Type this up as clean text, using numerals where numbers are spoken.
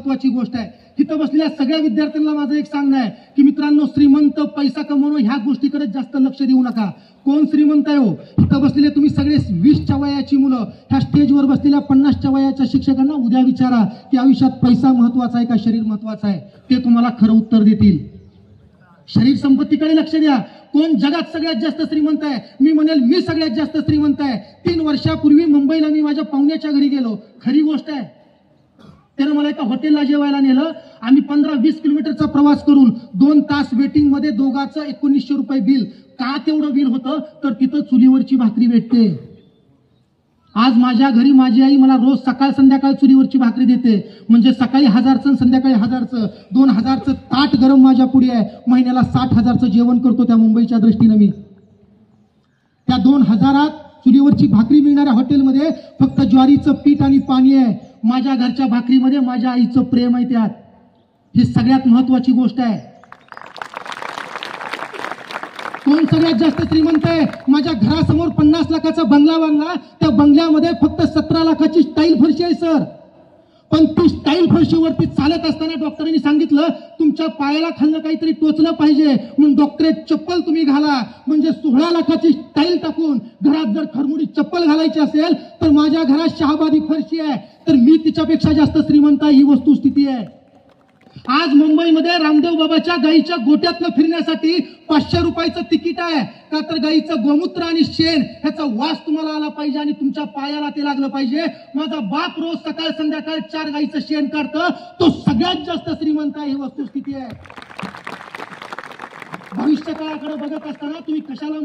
महत्वाची गोष्ट आहे. तिथं बसलेल्या सगळ्या विद्यार्थ्यांना माझं एक सांगणं आहे की मित्रांनो, श्रीमंत पैसा कमवणं ह्या गोष्टीकडे जास्त लक्ष देऊ नका. कोण श्रीमंत आहे हो? इथं बसलेले तुम्ही सगळे 20च्या वयाची मुलं ह्या स्टेजवर बसलेल्या 50च्या वयाच्या शिक्षकांना उद्या विचारा की आयुष्यात पैसा महत्वाचा आहे का शरीर महत्वाचं आहे? ते तुम्हाला खरं उत्तर देतील. शरीर संपत्तीकडे लक्ष द्या. कोण जगात सगळ्यात जास्त श्रीमंत आहे? मी म्हणेल मी सगळ्यात जास्त श्रीमंत आहे. 3 वर्षापूर्वी मुंबईला मी माझ्या पाहुण्याच्या घरी गेलो. खरी गोष्ट आहे. त्यानं मला एका हॉटेलला जेवायला नेलं. आम्ही 15-20 किलोमीटरचा प्रवास करून 2 तास वेटिंग मध्ये दोघांचं 1900 रुपये बिल. का तेवढं बिल होतं? तर तिथं चुलीवरची भाकरी भेटते. आज माझ्या घरी माझी आई मला रोज सकाळ संध्याकाळ चुलीवरची भाकरी देते. म्हणजे सकाळी 1000चं संध्याकाळी 1000चं 2000चं ताट गरम माझ्या पुढे आहे. महिन्याला 60,000चं जेवण करतो त्या मुंबईच्या दृष्टीने मी. त्या 2000त चुलीवरची भाकरी मिळणाऱ्या हॉटेलमध्ये फक्त ज्वारीचं पीठ आणि पाणी आहे. माझ्या घरच्या भाकरीमध्ये माझ्या आईचं प्रेम आहे त्यात. ही सगळ्यात महत्वाची गोष्ट आहे. कोण सगळ्यात जास्त श्रीमंत आहे? माझ्या घरासमोर 50 लाखाचा बंगला बांधला. त्या बंगल्यामध्ये फक्त 17 लाखाची स्टाईल फरशी आहे सर. पण ती स्टाईल फरशीवरती चालत असताना डॉक्टरांनी सांगितलं तुमच्या पायाला खाल्लं काहीतरी टोचलं पाहिजे म्हणून डॉक्टरेट चप्पल तुम्ही घाला. म्हणजे 16 लाखाची स्टाईल टाकून घरात जर खरमुडी चप्पल घालायची असेल तर माझ्या घरात शहाबादी फरशी आहे. तर मी तिच्यापेक्षा जास्त श्रीमंत आहे. ही वस्तुस्थिती आहे. आज मुंबईमध्ये रामदेव बाबाच्या गाईच्या गोट्यातनं फिरण्यासाठी 500 रुपयाचं तिकीट आहे. का तर गाईचं गोमूत्र आणि शेण ह्याचा वास तुम्हाला आला पाहिजे आणि तुमच्या पायाला ते लागलं पाहिजे. माझा बाप रोज सकाळ संध्याकाळ 4 गाईचं शेण काढतं. तो सगळ्यात जास्त श्रीमंत आहे. ही वस्तुस्थिती आहे. भविष्य काळाकडे बघत असताना तुम्ही कशाला